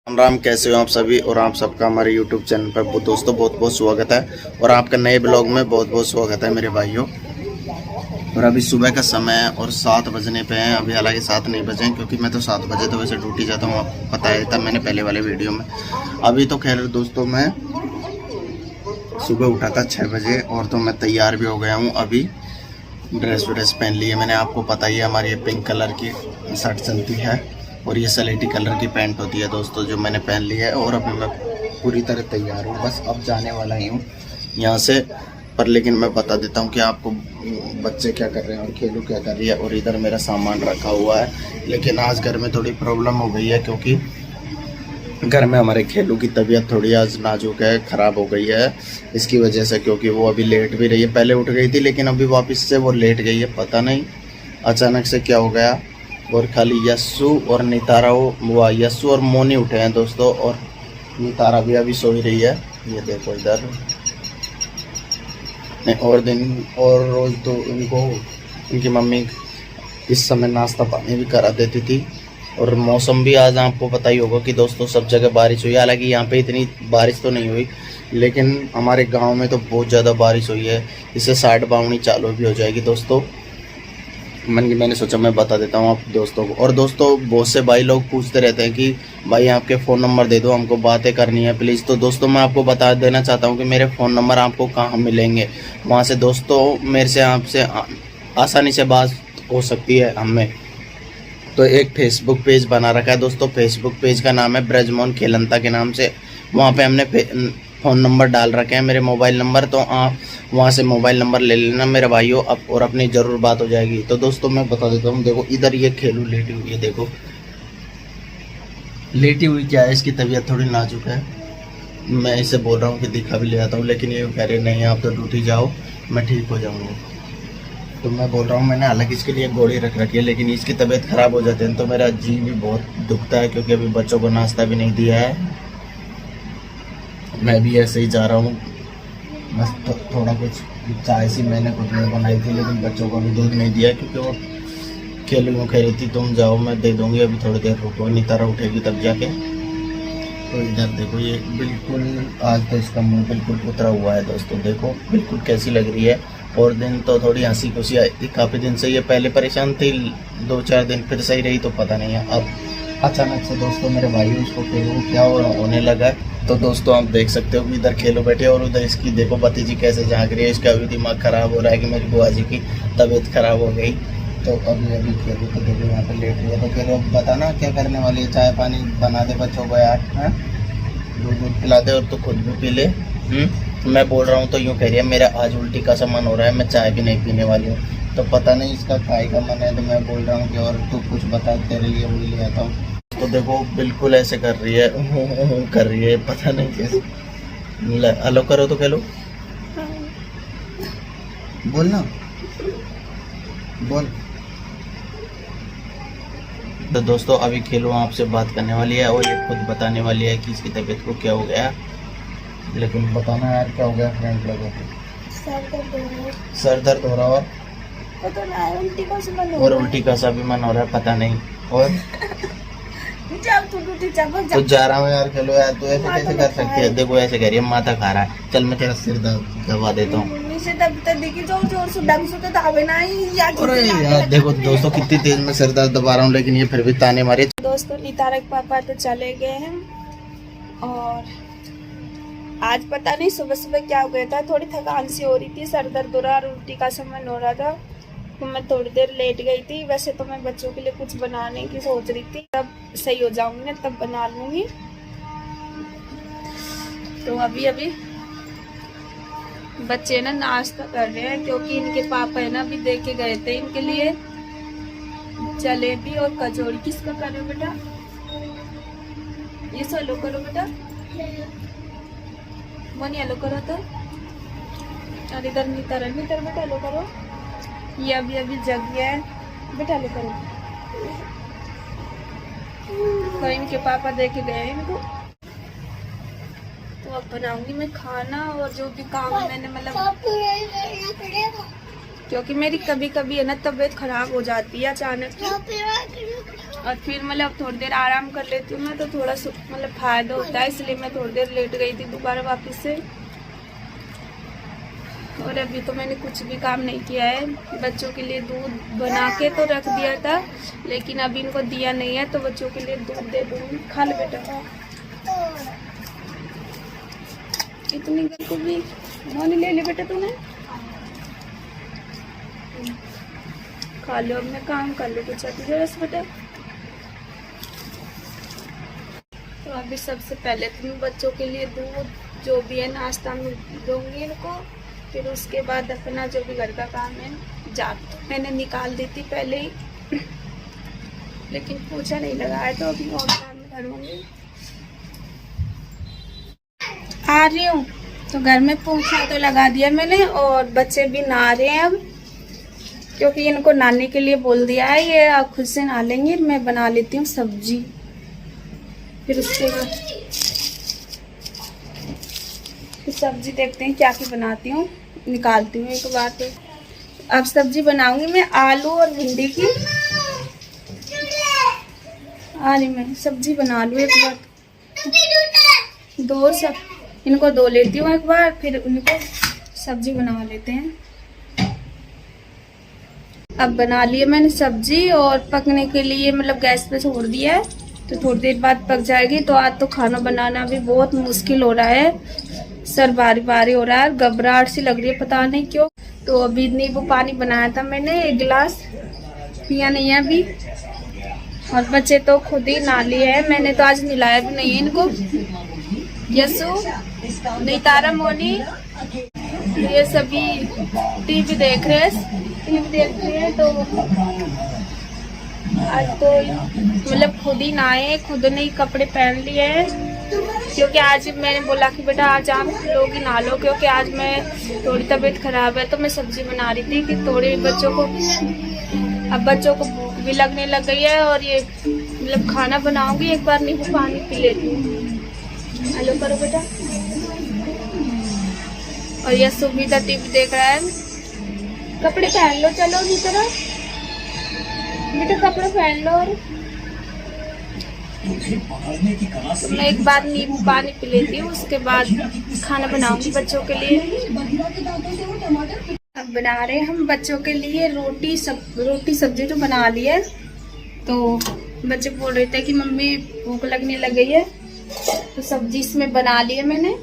राम, कैसे हो आप सभी। और आप सबका हमारे YouTube चैनल पर दोस्तों बहुत बहुत स्वागत है और आपका नए ब्लॉग में बहुत बहुत स्वागत है मेरे भाइयों। और अभी सुबह का समय है और 7 बजने पे हैं। अभी हालांकि 7 नहीं बजे हैं क्योंकि मैं तो 7 बजे तो वैसे ड्यूटी जाता हूँ, आपको बताया था मैंने पहले वाले वीडियो में। अभी तो खैर दोस्तों मैं सुबह उठा था 6 बजे और तो मैं तैयार भी हो गया हूँ। अभी ड्रेस व्रेस पहन ली है मैंने, आपको पता ही है हमारी ये पिंक कलर की शर्ट चलती है और ये सलेटी कलर की पैंट होती है दोस्तों, जो मैंने पहन ली है। और अभी मैं पूरी तरह तैयार हूँ, बस अब जाने वाला ही हूँ यहाँ से। पर लेकिन मैं बता देता हूँ कि आपको बच्चे क्या कर रहे हैं और खेलू क्या कर रही है। और इधर मेरा सामान रखा हुआ है, लेकिन आज घर में थोड़ी प्रॉब्लम हो गई है क्योंकि घर में हमारे खेलू की तबीयत थोड़ी आज नाजुक है, ख़राब हो गई है इसकी वजह से। क्योंकि वो अभी लेट भी रही है, पहले उठ गई थी लेकिन अभी वापस से वो लेट गई है, पता नहीं अचानक से क्या हो गया। और खाली यस्सु और नितारा वो यस्सु और मोनी उठे हैं दोस्तों, और नितारा भी अभी सो ही रही है। ये देखो इधर। और दिन और रोज़ तो इनको इनकी मम्मी इस समय नाश्ता पानी भी करा देती थी। और मौसम भी आज आपको पता ही होगा कि दोस्तों सब जगह बारिश हुई है। हालांकि यहाँ पे इतनी बारिश तो नहीं हुई, लेकिन हमारे गांव में तो बहुत ज़्यादा बारिश हुई है। इससे साइड बावनी चालू भी हो जाएगी दोस्तों। मैंने सोचा मैं बता देता हूँ आप दोस्तों को। और दोस्तों बहुत से भाई लोग पूछते रहते हैं कि भाई आपके फ़ोन नंबर दे दो, हमको बातें करनी है प्लीज़। तो दोस्तों मैं आपको बता देना चाहता हूँ कि मेरे फ़ोन नंबर आपको कहाँ मिलेंगे। वहाँ से दोस्तों मेरे से आपसे आसानी से बात हो सकती है हमें। तो एक फेसबुक पेज बना रखा है दोस्तों, फेसबुक पेज का नाम है ब्रजमोहन खेलंता के नाम से। वहाँ पे हमने फ़ोन नंबर डाल रखे हैं, मेरे मोबाइल नंबर। तो आप वहाँ से मोबाइल नंबर ले लेना मेरे भाइयों, और अपनी ज़रूर बात हो जाएगी। तो दोस्तों मैं बता देता हूँ, देखो इधर ये खेलू लेटी हुई है, देखो लेटी हुई क्या है, इसकी तबीयत थोड़ी नाजुक है। मैं इसे बोल रहा हूँ कि दिखा भी ले आता हूँ, लेकिन ये कह रहे नहीं आप तो ड्यूटी जाओ, मैं ठीक हो जाऊँगा। तो मैं बोल रहा हूँ मैंने हालांकि इसके लिए गोली रख रखी है, लेकिन इसकी तबीयत ख़राब हो जाती है तो मेरा जी भी बहुत दुखता है क्योंकि अभी बच्चों को नाश्ता भी नहीं दिया है। मैं भी ऐसे ही जा रहा हूँ, बस थोड़ा कुछ चाय सी मैंने खुद में बनाई थी, लेकिन बच्चों को भी दूध नहीं दिया क्योंकि वो खेलूँ कह रही थी तुम जाओ मैं दे दूँगी, अभी थोड़ी देर रुको, नितारा उठेगी तब जाके। तो इधर देखो ये बिल्कुल आज तो इसका मुँह बिल्कुल उतरा हुआ है दोस्तों, देखो बिल्कुल कैसी लग रही है। और दिन तो थोड़ी हंसी खुशी आई थी, काफ़ी दिन से ये पहले परेशान थी, 2-4 दिन फिर सही रही तो पता नहीं है। अब अचानक से दोस्तों मेरे भाई उसको खेलो क्या होने लगा। तो दोस्तों आप देख सकते हो कि इधर खेलो बैठे और उधर इसकी देखो भतीजी कैसे झाँक रही है। इसका भी दिमाग ख़राब हो रहा है कि मेरी बुआ जी की तबीयत ख़राब हो गई। तो अभी खेलो तो देखो यहाँ पर लेट रही है। तो खेलो बताना क्या करने वाली है, चाय पानी बना दे बच्चों को यार, हाँ दूध पिला दे और तो खुद भी पी ले। मैं बोल रहा हूँ तो यूँ कह रही है मेरा आज उल्टी का सा मन हो रहा है, मैं चाय भी नहीं पीने वाली हूँ। तो पता नहीं इसका खाए का मन है, तो मैं बोल रहा हूँ कि और तू कुछ बता, तेरे लिए वही ले आता हूँ। तो देखो बिल्कुल ऐसे कर रही है, कर रही है, पता नहीं कैसे। हेलो करो तो खेलो, बोलना बोल। तो दोस्तों अभी खेलो आपसे बात करने वाली है और ये खुद बताने वाली है कि इसकी तबीयत को क्या हो गया। लेकिन बताना यार क्या हो गया फ्रेंड लोगों को। सर दर्द हो रहा और उल्टी का सा भी मन हो रहा है, पता नहीं। और तो जा रहा हूँ यार, चलो यार, तू ऐसे कैसे कर सकती है। देखो ऐसे कह रही है माथा खा रहा है, चल मैं तेरा सिर दबा देता हूँ। अरे यार देखो दोस्तों कितनी तेज में सिर दर्द दबा रहा हूँ, लेकिन ये फिर भी ताने मारे। दोस्तों नितारा के पापा तो चले गए हैं और आज पता नहीं सुबह सुबह क्या हो गया था, थोड़ी थकान सी हो रही थी, सर दर्द हो रहा और उल्टी का समय हो रहा था। तो मैं थोड़ी देर लेट गई थी। वैसे तो मैं बच्चों के लिए कुछ बनाने की सोच रही थी, तब सही हो जाऊंगी ना तब बना लूंगी। तो अभी बच्चे ना नाश्ता कर रहे हैं क्योंकि इनके पापा है ना अभी दे के गए थे इनके लिए जलेबी और कचौड़ी। किसका करो बेटा, ये सोलो करो बेटा, मनी हेलो करो तो। और इधर नितर बेटा हेलो करो। ये अभी जग गया है, बेटा हेलो करो। तो इनके पापा दे के गए इनको। तो अब बनाऊंगी मैं खाना और जो भी काम मैंने मतलब, क्योंकि मेरी कभी कभी है ना तबीयत खराब हो जाती है अचानक। और फिर मतलब थोड़ी देर आराम कर लेती हूँ ना, तो थोड़ा मतलब फायदा होता है, इसलिए मैं थोड़ी देर लेट गई थी दोबारा वापस से। और अभी तो मैंने कुछ भी काम नहीं किया है। बच्चों के लिए दूध बना के तो रख दिया था, लेकिन अभी इनको दिया नहीं है, तो बच्चों के लिए दूध दे दूँगी। खा ले बेटा, इतनी घर को भी मोनी ले ले बेटा, तूने खा लो। अब मैं काम कर लो कुछ बस बेटा। तो अभी सबसे पहले तो मैं बच्चों के लिए दूध जो भी है नाश्ता में दूंगी इनको, फिर उसके बाद अपना जो भी घर का काम है झाड़ू तो मैंने निकाल दी थी पहले ही, लेकिन पोछा नहीं लगाया, तो अभी और काम करूँगी। आ रही हूँ। तो घर में पोछा तो लगा दिया मैंने, और बच्चे भी नहा रहे हैं अब, क्योंकि इनको नहाने के लिए बोल दिया है। ये अब खुद से नहा लेंगे। मैं बना लेती हूँ सब्जी, फिर उसके बाद सब्जी देखते हैं क्या क्या बनाती हूँ, निकालती हूँ एक बार। तो अब सब्जी बनाऊंगी मैं आलू और भिंडी की। आ रही मैं सब्जी बना लूँ एक बार, दो सब इनको धो लेती हूँ एक बार, फिर उनको सब्जी बना लेते हैं। अब बना लिए मैंने सब्जी, और पकने के लिए मतलब गैस पे छोड़ दिया है, तो थोड़ी देर बाद पक जाएगी। तो आज तो खाना बनाना भी बहुत मुश्किल हो रहा है, सर भारी भारी हो रहा है, घबराहट सी लग रही है, पता नहीं क्यों। तो अभी नींबू पानी बनाया था मैंने, 1 गिलास पिया नहीं है अभी। और बच्चे तो खुद ही नहा लिए हैं, मैंने तो आज नहलाया भी नहीं है इनको। यसु नहीं, तारा, मोनी ये सभी टीवी देख रहे हैं। तो आज तो मतलब खुद ही नहाए, खुद ने ही कपड़े पहन लिए हैं, क्योंकि आज मैंने बोला कि बेटा आज आप लोग ही नहा लो, क्योंकि आज मैं थोड़ी तबीयत खराब है। तो मैं सब्जी बना रही थी कि थोड़े बच्चों को, अब बच्चों को भूख भी लगने लग गई है, और ये मतलब खाना बनाऊंगी। एक बार नींबू पानी पी लेती हूँ। हेलो करो बेटा। और यह सुविधा टीवी देख रहा है। कपड़े पहन लो, चलो इस तरह बेटा, कपड़े पहन लो। और तो मैं एक बार नींबू पानी पी लेती हूँ, उसके बाद खाना बनाऊंगी बच्चों के लिए। अब बना रहे हैं हम बच्चों के लिए रोटी सब्जी तो बना ली है। तो बच्चे बोल रहे थे कि मम्मी भूख लगने लग गई है, तो सब्जी इसमें बना ली है मैंने।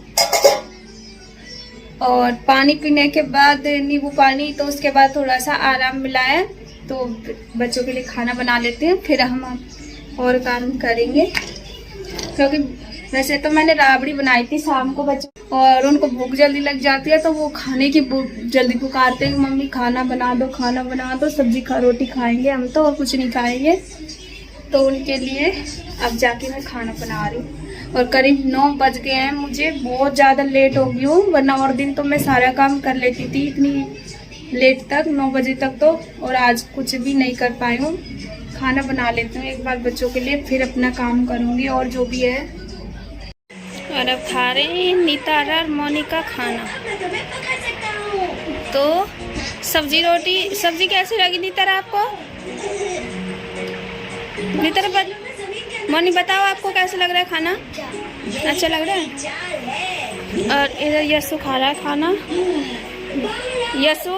और पानी पीने के बाद नींबू पानी, तो उसके बाद थोड़ा सा आराम मिला है। तो बच्चों के लिए खाना बना लेते हैं, फिर हम और काम करेंगे। क्योंकि वैसे तो मैंने राबड़ी बनाई थी शाम को बच्चों, और उनको भूख जल्दी लग जाती है, तो वो खाने की जल्दी पुकारते हैं, मम्मी खाना बना दो, सब्जी रोटी खाएंगे हम तो, और कुछ नहीं खाएंगे। तो उनके लिए अब जाके मैं खाना बना रही हूँ। और करीब 9 बज गए हैं, मुझे बहुत ज़्यादा लेट हो गई हूँ, वरना और दिन तो मैं सारा काम कर लेती थी इतनी लेट तक, 9 बजे तक तो। और आज कुछ भी नहीं कर पाई हूँ। खाना बना लेती हूँ एक बार बच्चों के लिए, फिर अपना काम करूँगी और जो भी है। और अब खा रहे हैं नीतारा और मोनिका खाना। तो सब्जी कैसी लगी नीतारा आपको? नीतारा मोनी बताओ आपको कैसा लग रहा है खाना? अच्छा लग रहा है। और इधर यसु खा रहा है खाना। यसु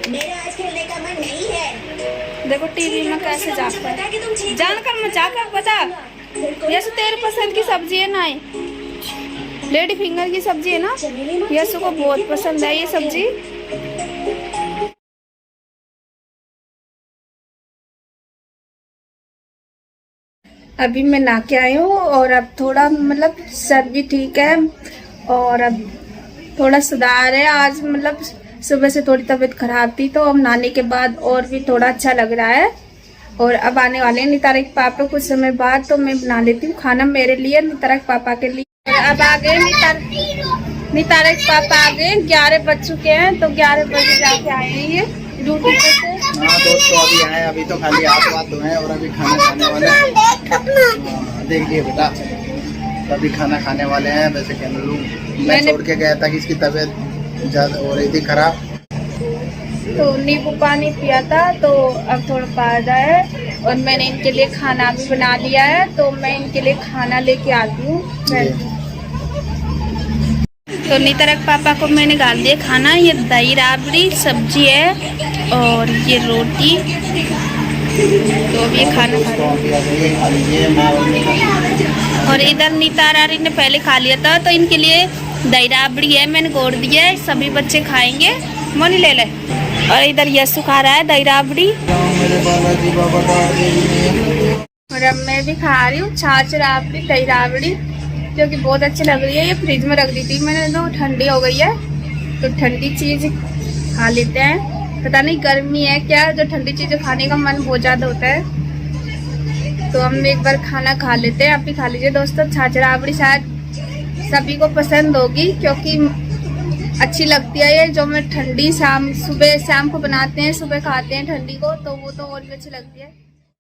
मेरा आज खेलने का मन नहीं है। देखो टीवी में कैसे जाता है, जानकर मजाक बता। यसु तेरे पसंद की सब्जी है ना, लेडी फिंगर की सब्जी है ना, यसु को बहुत पसंद है ये सब्जी। अभी मैं नहा के आई हूँ, और अब थोड़ा मतलब सर भी ठीक है, और अब थोड़ा सुधार है। आज मतलब सुबह से थोड़ी तबीयत खराब थी, तो अब नहाने के बाद और भी थोड़ा अच्छा लग रहा है। और अब आने वाले हैं नितारा के पापा कुछ समय बाद, तो मैं बना लेती हूँ खाना मेरे लिए, नितारा के पापा के लिए। अब आ गए नितारा के पापा आ गए, 11 बज चुके हैं, तो 11 बजे जाके आए हैं ये ड्यूटी पे से। हाँ दोस्तों, अभी आए, अभी तो खाली हाथ धोए और अभी खाना खाने वाले हैं। देखिए बेटा, अभी खाना खाने वाले हैं। वैसे मैं छोड़ के गया था कि इसकी तबीयत ज़्यादा हो रही थी खराब, तो नींबू पानी पिया था, तो अब थोड़ा फायदा है। और मैंने इनके लिए खाना भी बना लिया है, तो मैं इनके लिए खाना लेके आती हूँ। तो नीतरक पापा को मैंने डाल दिया खाना। ये दही राबड़ी सब्जी है और ये रोटी। तो अब ये खाना खा रही है। और इधर नीता रारी ने पहले खा लिया था, तो इनके लिए दही राबड़ी है, मैंने गोड़ दिया है, सभी बच्चे खाएंगे। मोनी ले ले। और इधर यशु खा रहा है दही राबड़ी। और अब मैं भी खा रही हूँ छाछ राबड़ी दही राबड़ी, जो कि बहुत अच्छी लग रही है। ये फ्रिज में रख दी थी मैंने, तो ठंडी हो गई है, तो ठंडी चीज खा लेते हैं। पता नहीं गर्मी है क्या, जो ठंडी चीजें खाने का मन बहुत ज्यादा होता है। तो हम एक बार खाना खा लेते हैं। आप भी खा लीजिए दोस्तों। छाछ राबड़ी शायद सभी को पसंद होगी, क्योंकि अच्छी लगती है ये। जो मैं ठंडी शाम सुबह शाम को बनाते हैं, सुबह खाते हैं ठंडी को, तो वो तो और भी अच्छी लगती है।